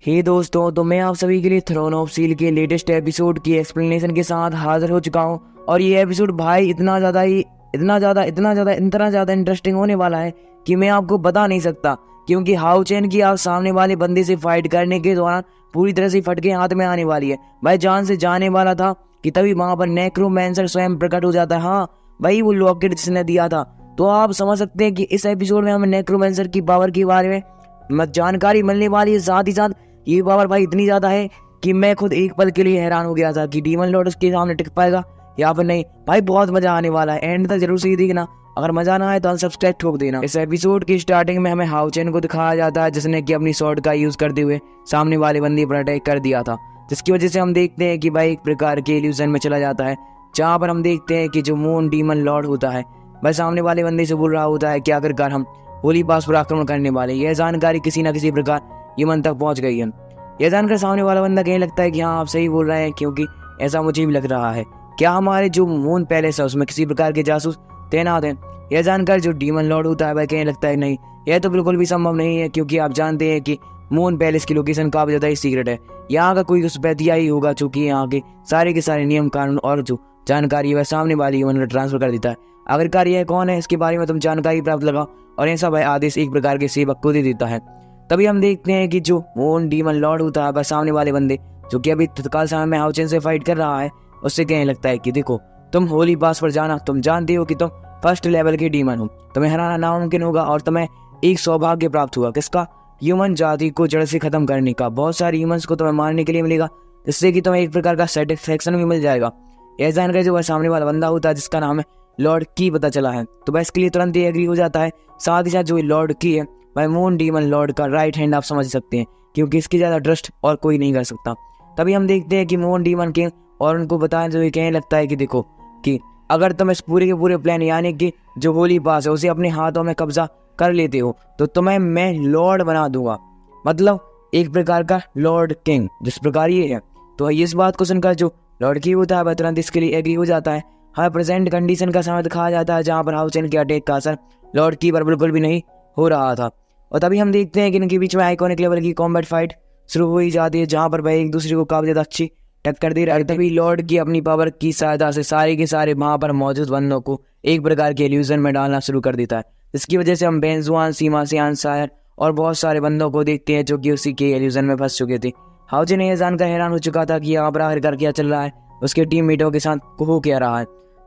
हे दोस्तों, तो मैं आप सभी के लिए थ्रोन ऑफ स्टील के लेटेस्ट एपिसोड की एक्सप्लेनेशन के साथ हाजिर हो चुका हूँ। और ये एपिसोड भाई इतना ज़्यादा इंटरेस्टिंग होने वाला है कि मैं आपको बता नहीं सकता। क्योंकि हाउ चैन की आप सामने वाले बंदे से फाइट करने के दौरान पूरी तरह से फटके हाथ में आने वाली है। भाई जान से जाने वाला था कि तभी वहां पर नेक्रोमैंसर स्वयं प्रकट हो जाता है। हाँ भाई, वो लॉकेट जिसने दिया था। तो आप समझ सकते हैं कि इस एपिसोड में हमें नेक्रोमैंसर की पावर के बारे में जानकारी मिलने वाली है। साथ ही साथ ये पावर भाई इतनी ज्यादा है कि मैं खुद एक पल के लिए हैरान हो गया था कि डीमन लॉर्ड उसके सामने टिक पाएगा या फिर नहीं। भाई बहुत मजा आने वाला है, एंड तक जरूर से देखना। अगर मजा ना आए तो अनसब्सक्राइब ठोक देना। इस एपिसोड की स्टार्टिंग में हमें हाउ चैन को दिखाया जाता है जिसने कि अपनी स्वॉर्ड का यूज करते हुए सामने वाले बंदे पर अटैक कर दिया था, जिसकी वजह से हम देखते हैं कि भाई एक प्रकार के इल्यूजन में चला जाता है, जहाँ पर हम देखते हैं कि जो मून डीमन लॉर्ड होता है वह सामने वाले बंदे से बोल रहा होता है कि आखिरकार हम होली पास पर आक्रमण करने वाले। यह जानकारी किसी न किसी प्रकार ह्यूमन तक पहुंच गई है। यह जानकर सामने वाला बंदा कहने लगता है कि हाँ आप सही बोल रहे हैं, क्योंकि ऐसा मुझे भी लग रहा है। क्या हमारे जो मून पैलेस है उसमें किसी प्रकार के जासूस तैनात हैं? यह जानकर जो डीमन लॉर्ड होता है वह कहने लगता है नहीं, यह तो बिल्कुल भी संभव नहीं है, क्योंकि आप जानते हैं कि मून पैलेस की लोकेशन काफी ज्यादा सीक्रेट है। यहाँ का कोई घुसपैठिया ही होगा चूंकि यहाँ के सारे नियम कानून और जो जानकारी वह सामने वाली ह्यूमन ट्रांसफर कर देता है। आखिरकार यह कौन है इसके बारे में तुम जानकारी प्राप्त लगाओ, और ऐसा वह आदेश एक प्रकार के सेवक को दे देता है। तभी हम देखते हैं कि जो मून डीमन लॉर्ड होता है वह सामने वाले बंदे जो कि अभी तत्काल समय में हाउ चैन से फाइट कर रहा है उससे कहने लगता है कि देखो तुम होली पास पर जाना, तुम जानते हो कि तुम फर्स्ट लेवल के डीमन हो, तुम्हें हराना नामुमकिन होगा और तुम्हें एक सौभाग्य प्राप्त हुआ। किसका? ह्यूमन जाति को जड़ से खत्म करने का। बहुत सारे ह्यूमंस को तुम्हें मारने के लिए मिलेगा, जिससे कि तुम्हें एक प्रकार का सेटिस्फेक्शन भी मिल जाएगा। यह जानकर जो वह सामने वाला बंदा होता है जिसका नाम है लॉर्ड की पता चला है, तो वह इसके लिए तुरंत ही एग्री हो जाता है। साथ ही साथ जो लॉर्ड की है वह मून डीमन लॉर्ड का राइट हैंड आप समझ सकते हैं, क्योंकि इसकी ज्यादा ट्रस्ट और कोई नहीं कर सकता। तभी हम देखते हैं कि मून डीमन किंग और उनको बताएं जो ये कहने लगता है कि देखो कि अगर तुम इस पूरे के पूरे प्लान यानी कि जो होली पास है उसे अपने हाथों में कब्जा कर लेते हो तो तुम्हें मैं लॉर्ड बना दूंगा, मतलब एक प्रकार का लॉर्ड किंग जिस प्रकार ये है। तो इस बात को सुनकर जो लॉर्ड की होता है वह तुरंत इसके लिए एग्री हो जाता है। हमें प्रेजेंट कंडीशन का समय दिखाया जाता है जहाँ पर हाउ चैन के अटैक का असर लॉर्ड की पर बिल्कुल भी नहीं हो रहा था। और तभी हम देखते हैं कि इनके बीच में आइकॉनिक लेवल की कॉम्बैट फाइट शुरू हो ही जाती है, जहाँ पर वह एक दूसरे को काफी ज्यादा अच्छी टक्कर दे रहा है। तभी लॉर्ड की अपनी पावर की सहायता से सारे के सारे वहां पर मौजूद बंदों को एक प्रकार के इल्यूजन में डालना शुरू कर देता है, जिसकी वजह से हम बेंजुआन, सीमा सियान, शायर और बहुत सारे बंदों को देखते हैं जो कि उसी के इल्यूजन में फंस चुके थे। हाउ चैन यह जानकर हैरान हो चुका था कि यहाँ पर आखिरकार क्या चल रहा है, उसके टीममेटों के साथ हो क्या रहा है।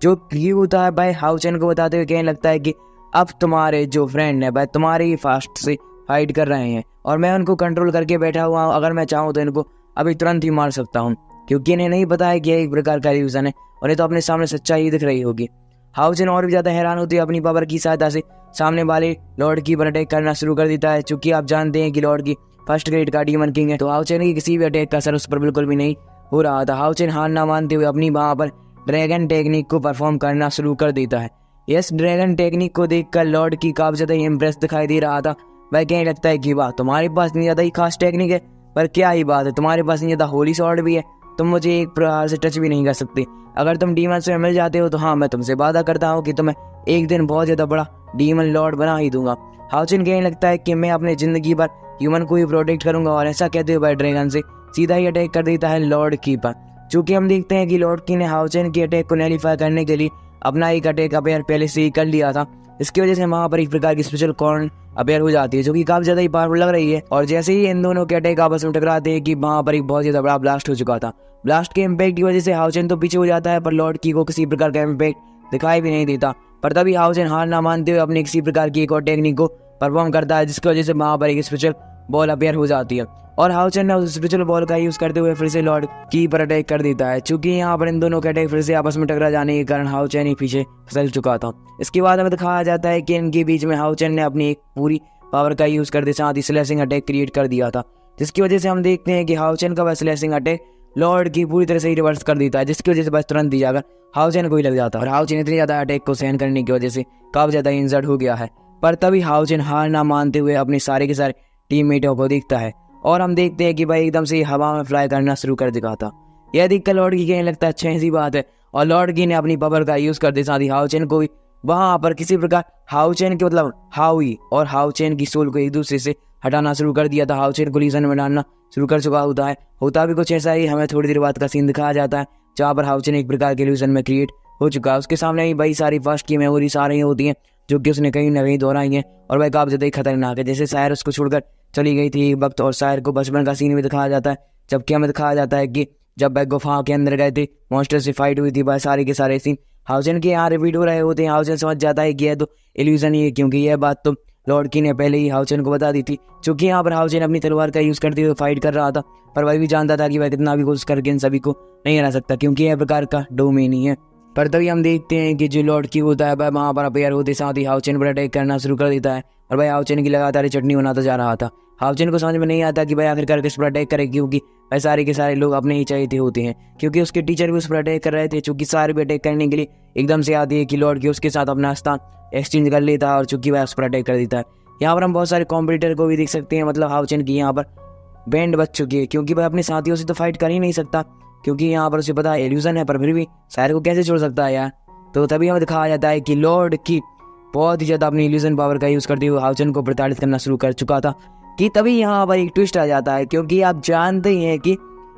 जो की होता है भाई हाउ चैन को बताते हुए कहने लगता है कि अब तुम्हारे जो फ्रेंड है भाई तुम्हारे ही फास्ट से फाइट कर रहे हैं और मैं उनको कंट्रोल करके बैठा हुआ हूँ। अगर मैं चाहूँ तो इनको अभी तुरंत ही मार सकता हूँ, क्योंकि इन्हें नहीं पता है कि यह एक प्रकार का इल्यूजन है और ये तो अपने सामने सच्चाई दिख रही होगी। हाउ चैन और भी ज्यादा हैरान होती है, अपनी पावर की सहायता से सामने वाले लॉर्ड की पर अटैक करना शुरू कर देता है। चूंकि आप जानते हैं कि लॉर्ड की फर्स्ट ग्रेड का डीमन किंग है, तो हाउ चैन की किसी भी अटैक का असर उस पर बिल्कुल भी नहीं हो रहा था। हाउ चैन हार ना मानते हुए अपनी वहां पर ड्रैगन टेक्निक को परफॉर्म करना शुरू कर देता है। यस ड्रैगन टेक्निक को देखकर लॉर्ड की काफी ज्यादा इम्प्रेस दिखाई दे रहा था। वह कहने लगता है कि वाह तुम्हारे पास नहीं ज्यादा ही खास टेक्निक है, पर क्या ही बात है, तुम्हारे पास नहीं ज्यादा होली स्वॉर्ड भी है, तुम मुझे एक प्रकार से टच भी नहीं कर सकते। अगर तुम डीमन से मिल जाते हो तो हाँ मैं तुमसे वादा करता हूँ कि तुम्हें एक दिन बहुत ज्यादा बड़ा डीमन लॉर्ड बना ही दूंगा। हाउ चैन कहने लगता है कि मैं अपनी जिंदगी भर ह्यूमन को ही प्रोटेक्ट करूंगा, और ऐसा कहते हुए वह ड्रैगन से सीधा ही अटैक कर देता है लॉर्ड की पर। चूंकि हम देखते हैं कि लॉर्ड की ने हाउ चैन की अटैक को नैलिफाई करने के लिए अपना एक अटैक अपेयर पहले से ही कर लिया था, इसकी वजह से वहां पर एक प्रकार की स्पेशल कॉर्न अपेयर हो जाती है जो कि काफी ज्यादा ही पावरफुल लग रही है। और जैसे ही इन दोनों के अटैक आपस में टकराते हैं कि वहां पर एक बहुत ज्यादा बड़ा ब्लास्ट हो चुका था। ब्लास्ट के इम्पैक्ट की वजह से हाउ चैन तो पीछे हो जाता है, पर लॉर्ड की को किसी प्रकार का इम्पैक्ट दिखाई भी नहीं देता। पर तभी हाउ चैन हार ना मानते हुए अपनी किसी प्रकार की एक और टेक्निक को परफॉर्म करता है, जिसकी वजह से वहां पर एक स्पेशल बॉल अपेयर हो जाती है और हाउ चैन ने उस स्पेशल बॉल का यूज करते हुए फिर से लॉर्ड की पर अटैक कर देता है। चूंकि यहाँ पर इन दोनों के अटैक फिर से आपस में टकरा जाने के कारण हाउ चैन ही पीछे फिसल चुका था। इसके बाद हमें दिखाया जाता है कि इनके बीच में हाउ चैन ने अपनी एक पूरी पावर का यूज करते साथ ही स्लैशिंग अटैक क्रिएट कर दिया था, जिसकी वजह से हम देखते हैं कि हाउ चैन का वह स्लैशिंग अटैक लॉर्ड की पूरी तरह से ही रिवर्स कर देता है, जिसकी वजह से बस तुरंत ही जाकर हाउ चैन को ही लग जाता है। और हाउ चैन इतनी ज्यादा अटैक को सहन करने की वजह से काफी ज्यादा इंजर्ड हो गया है। पर तभी हाउ चैन हार ना मानते हुए अपने सारे के सारे टीममेटों को देखता है और हम देखते हैं कि भाई एकदम से हवा में फ्लाई करना शुरू कर दिखा था। यह देखकर लॉर्ड की कहने लगता है अच्छा ऐसी बात है, और लॉर्ड की ने अपनी पावर का यूज करते साथ ही हाउ चैन को भी वहां पर किसी प्रकार हाउ चैन के मतलब हाउई और हाउ चैन की सोल को एक दूसरे से हटाना शुरू कर दिया था, हाउचेन को इल्यूजन में डालना शुरू कर चुका होता है। होता भी कुछ ऐसा ही हमें थोड़ी देर बाद का सीन दिखाया जाता है, जहाँ पर हाउचेन एक प्रकार के इल्यूजन में क्रिएट हो चुका है। उसके सामने ही भाई सारी फर्स्ट की मेमोरीज आ रही होती हैं, जो कि उसने कहीं ना कहीं दोहराई हैं, और वह काफी ज्यादा खतरनाक है। जैसे शायर उसको छोड़कर चली गई थी एक वक्त, और शायर को बचपन का सीन भी दिखाया जाता है, जबकि हमें दिखाया जाता है कि जब वह गुफा के अंदर गए थे, मॉन्स्टर से फाइट हुई थी, वह सारे के सारे सीन हाउचेन के यहाँ रिपीट हो रहे होते हैं। हाउचेन समझ जाता है कि यह तो इल्यूजन ही है, क्योंकि यह बात तो लॉर्ड की ने पहले ही हाउचेन को बता दी थी। चूंकि यहाँ पर हाउचेन अपनी तलवार का यूज करते हुए फाइट कर रहा था, पर वह भी जानता था कि वह कितना भी कोशिश करके इन सभी को नहीं हरा सकता, क्योंकि यह प्रकार का डोमेन ही है। पर तभी हम देखते हैं कि जो लॉर्ड की होता है वह वहाँ पर अपेयर होते साथ ही हाउचेन पर अटैक करना शुरू कर देता है, और वह हाउचेन की लगातार चटनी बनाता जा रहा था। हाउचेन को समझ में नहीं आता कि भाई आखिरकार किस पर अटैक करे, क्योंकि वह सारे के सारे लोग अपने ही चाहते होते हैं, क्योंकि उसके टीचर भी उस पर अटैक कर रहे थे। चूंकि सारे भी अटैक करने के लिए एकदम से आती है कि लॉर्ड की उसके साथ अपना स्थान एक्सचेंज कर लेता है, और चूंकि वह उस पर अटैक कर देता है। यहाँ पर हम बहुत सारे कॉम्पिटिटर को भी देख सकते हैं, मतलब हाउचेन की यहाँ पर बैंड बच चुकी है, क्योंकि वह अपने साथियों से तो फाइट कर ही नहीं सकता, क्योंकि यहाँ पर उसे पता है इल्यूजन है, पर फिर भी शायर को कैसे छोड़ सकता है यार। तो तभी हमें दिखाया जाता है कि लॉर्ड की बहुत ही ज्यादा अपनी इल्यूजन पावर का यूज करते हुए हाउचेन को प्रताड़ित करना शुरू कर चुका था। कि तभी यहाँ पर एक ट्विस्ट आ जाता है, क्योंकि आप जानते ही हैं कि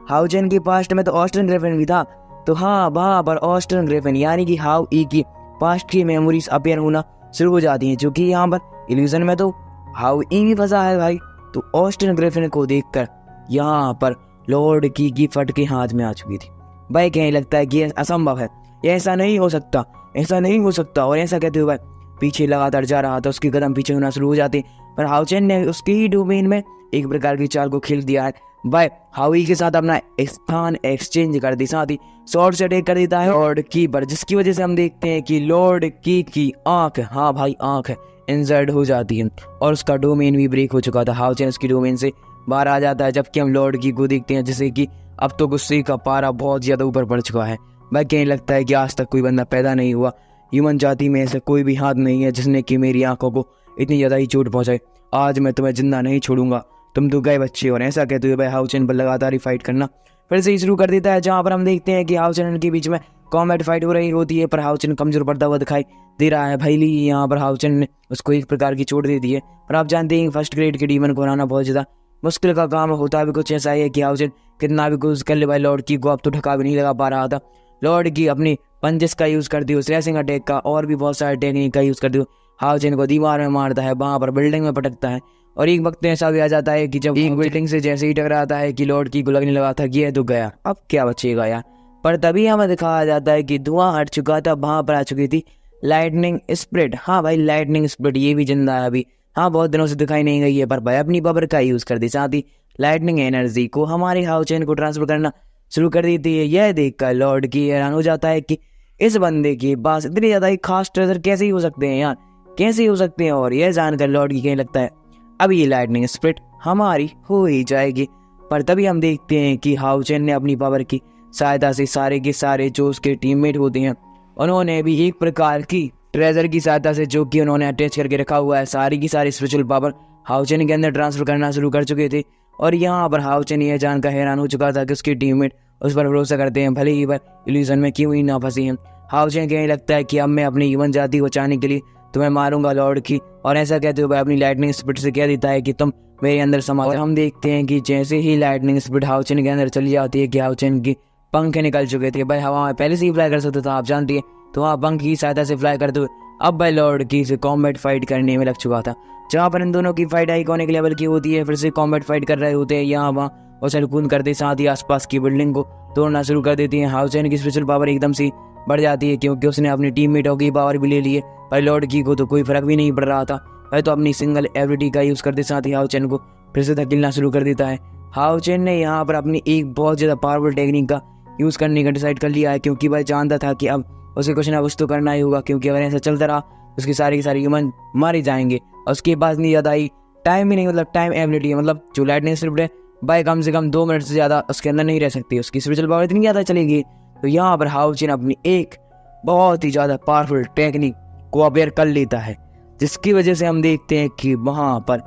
हाउचेन के पास्ट में तो ऑस्टन ग्रिफिन भी था। तो हाँ, वहाँ पर ऑस्टन ग्रिफिन यानी कि हाउ ई की पास्ट की मेमोरीज अपेयर होना शुरू हो जाती हैं। क्योंकि यहाँ पर इल्यूजन में तो हाउ ई भी फंसा है भाई। तो ऑस्टन ग्रिफिन को देखकर यहाँ पर लॉर्ड की फट के हाथ में आ चुकी थी। भाई कहीं लगता है कि यह असंभव है, यह ऐसा नहीं हो सकता, ऐसा नहीं हो सकता। और ऐसा कहते हुए पीछे लगातार जा रहा था, उसके कदम पीछे होना शुरू हो जाते, पर हाउचेन ने उसके ही डोमेन में एक प्रकार की चाल को खेल दिया है। भाई हाउई के साथ अपना स्थान एक्सचेंज कर दी, साथ ही शॉर्ट से अटैक कर देता है लॉर्ड की पर, जिसकी वजह से हम देखते हैं कि लॉर्ड की आंख, हाँ भाई आंख इंजर्ड हो जाती है, और उसका डोमेन भी ब्रेक हो चुका था। हाउचेन उसकी डोमेन से बाहर आ जाता है, जबकि हम लॉर्ड की को देखते हैं जैसे कि अब तो गुस्से का पारा बहुत ज्यादा ऊपर बढ़ चुका है। भाई कहीं लगता है कि आज तक कोई बंदा पैदा नहीं हुआ, ह्यूमन जाति में ऐसा कोई भी हाथ नहीं है जिसने कि मेरी आंखों को इतनी ज्यादा ही चोट पहुंचाई। आज मैं तुम्हें जिंदा नहीं छोड़ूंगा, तुम तो गए बच्चे। और ऐसा कहते हुए भाई हाउचेन पर लगातार ही फाइट करना फिर से शुरू कर देता है, जहां पर हम देखते हैं कि हाउचेन के बीच में कॉम्बैट फाइट हो रही होती है, पर हाउचेन कमजोर पड़ता हुआ दिखाई दे रहा है। भाई यहाँ पर हाउचेन ने उसको एक प्रकार की चोट दे दी है। पर आप जानते हैं फर्स्ट ग्रेड के डीमन को हराना बहुत ज्यादा मुश्किल का काम होता है। भी कुछ ऐसा ही है कि हाउचेन कितना भी कोशिश कर ले भाई लॉर्ड की को अब तो ठका भी नहीं लगा पा रहा था। लॉर्ड की अपनी पंचेस का यूज करते हुए, स्लैशिंग अटैक का और भी बहुत सारे टेक्निक का यूज करते हुए हाउचेन को दीवार में मारता है, वहां पर बिल्डिंग में पटकता है। और एक वक्त ऐसा भी आ जाता है कि जब एक बिल्डिंग से जैसे ही टकराता है कि लॉर्ड की को लगने लगा था कि यह तो गया, अब क्या बचेगा यार। पर तभी हमें दिखाया जाता है कि धुआं हट चुका था, वहां पर आ चुकी थी लाइटनिंग स्प्लिट। हाँ भाई लाइटनिंग स्प्लिट ये भी जिंदा है अभी, हाँ बहुत दिनों से दिखाई नहीं गई है, पर भाई अपनी पावर का यूज कर दी, साथ ही लाइटनिंग एनर्जी को हमारे हाउचेन को ट्रांसफर करना शुरू कर देती है। यह देखकर लॉर्ड की हैरान हो जाता है कि इस बंदे के पास इतनी ज्यादा ही खास ट्रेजर कैसे ही हो सकते हैं यार, कैसे हो सकते हैं। और यह जानकर लॉर्ड की कहीं लगता है अब ये लाइटनिंग स्प्लिट हमारी हो ही जाएगी। पर तभी हम देखते हैं कि हाउचेन ने अपनी पावर की सहायता से सारे के सारे जो उसके टीममेट होते हैं उन्होंने भी एक प्रकार की ट्रेजर की सहायता से, जो कि उन्होंने अटैच करके रखा हुआ है, सारी की सारी स्पिरिचुअल पावर हाउचेन के अंदर ट्रांसफर करना शुरू कर चुके थे। और यहाँ पर हाउचेन यह जानकर हैरान हो चुका था कि उसके टीममेट उस पर भरोसा करते हैं, भले ही वह इल्यूजन में क्यों ही ना फंसी हैं। हाउचेन कहीं लगता है कि अब मैं अपनी ह्यूमन जाति को बचाने के लिए तुम्हें मारूंगा लॉर्ड की। और ऐसा कहते हुए अपनी लाइटनिंग स्पीड से कह देता है कि तुम मेरे अंदर समा। और हम देखते हैं कि जैसे ही लाइटनिंग स्पीड हाउचेन के अंदर चली जाती है कि हाउचेन की पंख निकल चुके थे। भाई हवा में पहले से ही फ्लाई कर सकता था आप जानती है, तो वहाँ पंख की सहायता से फ्लाई करते हुए अब भाई लॉर्ड की से कॉम्बैट फाइट करने में लग चुका था। जहाँ पर इन दोनों की फाइट आइकॉनिक लेवल की होती है, फिर से कॉम्बैट फाइट कर रहे होते हैं यहाँ वहाँ और चलकूद करते, साथ ही आसपास की बिल्डिंग को तोड़ना शुरू कर देती है। हाउचेन की स्पेशल पावर एकदम से बढ़ जाती है, क्योंकि उसने अपनी टीममेटों की पावर भी ले ली है। पर लॉर्ड की को तो कोई फर्क भी नहीं पड़ रहा था, वह तो अपनी सिंगल एबिलिटी का यूज करते साथ ही हाउचेन को फिर से धकेलना शुरू कर देता है। हाउचेन ने यहाँ पर अपनी एक बहुत ज्यादा पावरफुल टेक्निक का यूज करने का डिसाइड कर लिया है, क्योंकि वह जानता था कि अब उसे कुछ ना कुछ तो करना ही होगा, क्योंकि अगर ऐसा चलता रहा उसके सारे ह्यूमन मारे जाएंगे। और उसके पास नहीं ज्यादा ही टाइम भी नहीं, मतलब टाइम एबिलिटी है, मतलब जो लाइटनिंग स्पिरिट है भाई कम से कम 2 मिनट से ज्यादा उसके अंदर नहीं रह सकती, उसकी स्पिरिचुअल पावर इतनी ज्यादा चलेगी। तो यहाँ पर हाउचेन अपनी एक बहुत ही ज्यादा पावरफुल टेक्निक को अपेयर कर लेता है, जिसकी वजह से हम देखते हैं कि वहां पर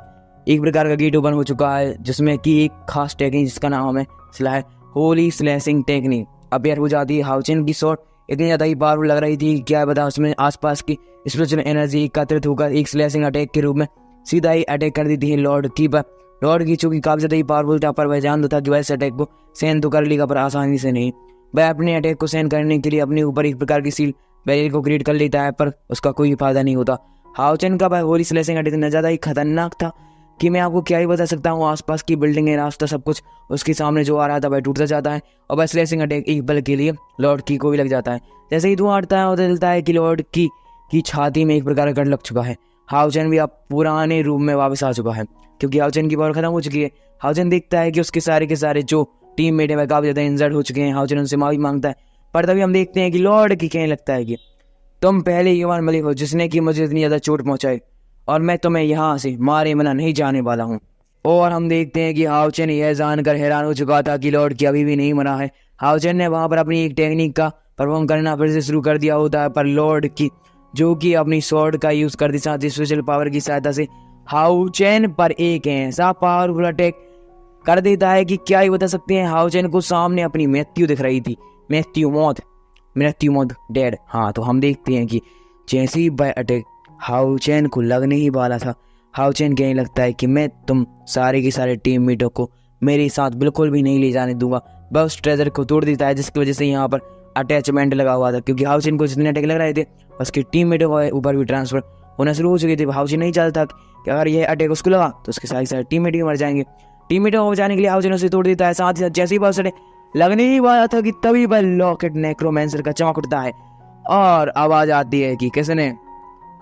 एक प्रकार का गेट ओपन हो चुका है, जिसमें कि एक खास टेक्निक जिसका नाम है होली स्लैशिंग टेक्निक अपेयर हो जाती है। हाउचेन की शॉट इतनी ज्यादा ही पावरफुल लग रही थी, क्या बता उसमें आसपास की स्पिरिचुअल एनर्जी एकत्रित होकर एक स्लैशिंग अटैक के रूप में सीधा ही अटैक कर देती है लॉर्ड की पर। लॉर्ड की चूंकि काफी ज्यादा ही पावरफुल था, पर वह जानता था कि वैसे अटैक को सहन तो कर लेगा पर आसानी से नहीं। वह अपने अटैक को सहन करने के लिए अपने ऊपर एक प्रकार की सील बैरियर को क्रिएट कर लेता है, पर उसका कोई फायदा नहीं होता। हाओ चेन का वह होली स्लेशिंग अटैक इतना ज्यादा ही खतरनाक था कि मैं आपको क्या ही बता सकता हूँ। आसपास की बिल्डिंगें, रास्ता, सब कुछ उसके सामने जो आ रहा था वह टूटता जाता है और वह स्लेशिंग अटैक एक पल के लिए लॉर्ड की को भी लग जाता है। जैसे ही धुआं हटता है उधर चलता है कि लॉर्ड की छाती में एक प्रकार का कट लग चुका है। हाओ चेन भी अब पुराने रूप में वापस आ चुका है क्योंकि हाओ चेन की पावर खत्म हो चुकी है। हाओ चेन देखता है कि उसके सारे के सारे जो टीम मेट है वह काफी ज्यादा इंजर्ड हो चुके हैं। हाओ चेन उनसे माफी मांगता है, पर तभी हम देखते हैं कि लॉर्ड की कहने लगता है कि तुम पहले ह्यूमन मलिक हो जिसने की मुझे इतनी ज्यादा चोट पहुंचाई और मैं तुम्हें यहाँ से मारे बिना नहीं जाने वाला हूँ। और हम देखते हैं कि हाओ चेन यह जानकर हैरान हो चुका था कि लॉर्ड की अभी भी नहीं मरा है। हाओ चेन ने वहां पर अपनी एक टेक्निक का परफॉर्म करना फिर से शुरू कर दिया होता है, पर लॉर्ड की जो कि अपनी स्वॉर्ड का यूज करते साथ स्पेशल पावर की सहायता से हाओ चेन पर एक ऐसा पावरफुल अटैक कर देता है कि क्या ही बता सकते हैं। हाओ चेन को सामने अपनी मृत्यु दिख रही थी, मृत्यु मौत डेड। हाँ, तो हम देखते हैं कि जैसे ही वह अटैक हाओ चेन को लगने ही वाला था, हाओ चेन कहने लगता है कि मैं तुम सारे के सारे टीम मेटों को मेरे साथ बिल्कुल भी नहीं ले जाने दूंगा। वह उस ट्रेजर को तोड़ देता है जिसकी वजह से यहाँ पर अटैचमेंट लगा हुआ था, क्योंकि हाओ चेन को जितने अटैक लग रहे थे उसके टीम मेटों के ऊपर भी ट्रांसफर होना शुरू हो चुके थे। हाओ चेन नहीं चाहता कि अगर यह अटैक उसको लगा तो उसके सारे टीम मेट भी मर जाएंगे। टीम मेटों को बचाने के लिए हाओ चेन उसे तोड़ देता है। साथ ही साथ जैसे ही वह उसे लगने ही वाला था कि तभी वह लॉकेट नेक्रोमेंसर का चमक उठता है और आवाज आती है कि किसने,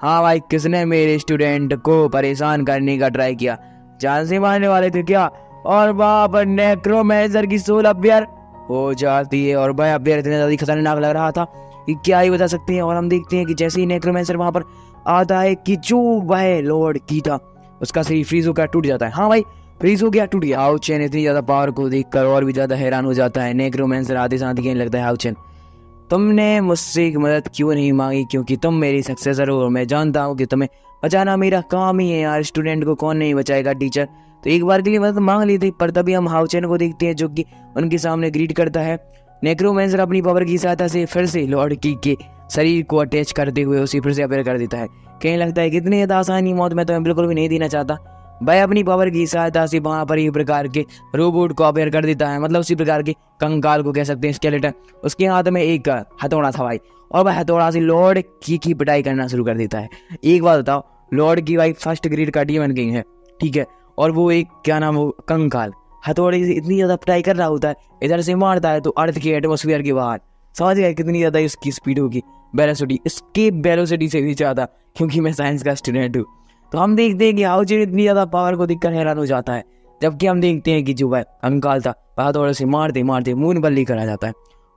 हाँ भाई, किसने मेरे स्टूडेंट को परेशान करने का ट्राई किया, जान से मारने वाले थे क्या। और वहां पर नेक्रोमेंसर की सोल अपेयर हो जाती है और वह अपेयर इतना ज्यादा खतरनाक लग रहा था कि क्या ही बता सकते हैं। और हम देखते हैं कि जैसे ही नेक्रोमेंसर वहां पर आता है कि जो वह लॉर्ड की था उसका शरीर फ्रीज होकर टूट जाता है। हाँ भाई, फ्रीज हो गया, टूट गया। हाओ चेन इतनी ज्यादा पावर को देखकर और भी ज्यादा हैरान हो जाता है। नेक्रोमेंसर आते साथ कहने लगता है, हाओ चेन तुमने मुझसे एक मदद क्यों नहीं मांगी, क्योंकि तुम मेरी सक्सेसर हो और मैं जानता हूँ कि तुम्हें बचाना मेरा काम ही है यार। स्टूडेंट को कौन नहीं बचाएगा टीचर, तो एक बार के लिए मदद मांग ली थी। पर तभी हम हाओ चेन को देखते हैं जो कि उनके सामने ग्रीट करता है। नेक्रोमेंसर अपनी पावर की सहायता से फिर से लॉर्ड की के शरीर को अटैच करते हुए उसी फिर से अपेयर कर देता है। कहने लगता है कितनी ज्यादा आसानी मौत मैं तुम्हें बिल्कुल भी नहीं देना चाहता। वह अपनी पावर की सहायता से वहां पर एक प्रकार के रोबोट को अपेयर कर देता है, मतलब उसी प्रकार के कंकाल को कह सकते हैं, स्केलेटन। उसके हाथ में एक हथौड़ा था भाई, और वह हथौड़ा से लॉर्ड की पिटाई करना शुरू कर देता है। एक बात बताओ, लॉर्ड की भाई फर्स्ट ग्रेड का डीमन किंग है, ठीक है, और वो एक क्या नाम, वो कंकाल हथौड़े से इतनी ज्यादा पिटाई कर रहा होता है, इधर से मारता है तो अर्थ के एटमोस्फेयर के बाहर। समझ गए कितनी ज्यादा इसकी स्पीड होगी, वेलोसिटी, इसके वेलोसिटी से भी ज्यादा, क्योंकि मैं साइंस का स्टूडेंट हूँ। तो हम देखते हैं कि हाओ चेन इतनी ज्यादा पावर को देखकर हैरान हो जाता है, जबकि हम देखते हैं कि जो वह कंकाल था वह थोड़े से मारते मारते मून पर लेकर आ जाता है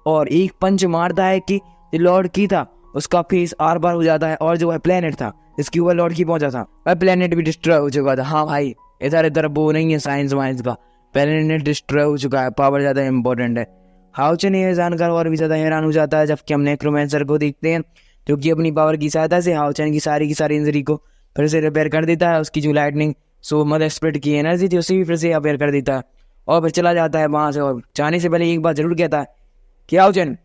और एक पंच मारता है कि जो लॉर्ड की था उसका फेस आर पार हो जाता है, और जो वह प्लेनेट था जिसके ऊपर लॉर्ड की पहुंचा था वह प्लेनेट भी डिस्ट्रॉय हो चुका था। हाँ भाई, इधर इधर वो नहीं है साइंस वाइंस का, प्लेनेट डिस्ट्रॉय हो चुका है, पावर ज्यादा इंपॉर्टेंट है। हाओ चेन ये जानकर और भी ज्यादा हैरान हो जाता है, जबकि हम नेक्रोमेंसर को देखते हैं जो कि अपनी पावर की सहायता से हाओ चेन की सारी इंजरी को फिर से रिपेयर कर देता है। उसकी जो लाइटनिंग मदर स्प्रिट की एनर्जी थी उसे भी फिर से रिपेयर कर देता है और फिर चला जाता है वहां से। और जाने से पहले एक बात जरूर कहता है कि हाओ चेन,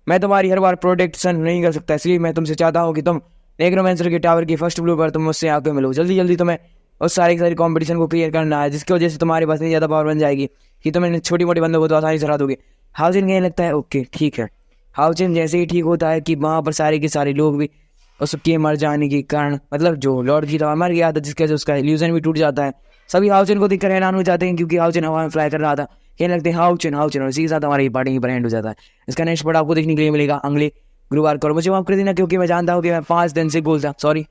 मैं तुम्हारी हर बार प्रोटेक्शन नहीं कर सकता, इसलिए मैं तुमसे चाहता हूँ कि तुम नेक्रोमेंसर के टावर की फर्स्ट फ्लोर पर तुम मुझसे आके मिलो जल्दी जल्दी। तुम्हें उस सारी कंपटीशन को क्लियर करना है, जिसकी वजह से तुम्हारे पास इतनी ज्यादा पावर बन जाएगी कि तुम छोटी मोटी बंदों को तो आसानी से हरा दोगे। हाओ चेन कहने लगता है ओके ठीक है। हाओ चेन जैसे ही ठीक होता है कि वहां पर सारे के सारे लोग भी उसके मर जाने के कारण, मतलब जो लॉर्ड की था मर गया था, जिसके वजह उसका इल्यूजन भी टूट जाता है। सभी हाओ चेन को देखकर हैरान हो जाते हैं क्योंकि हाओ चेन हवा में फ्लाई कर रहा था। कहने लगते हैं हाओ चेन और इसी के साथ हमारी पार्टी पर एंड हो जाता है। इसका नेक्स्ट पार्ट आपको देखने के लिए मिलेगा अगले गुरुवार को। मुझे माफ कर देना क्योंकि मैं जानता हूँ कि मैं 5 दिन से बोलता, सॉरी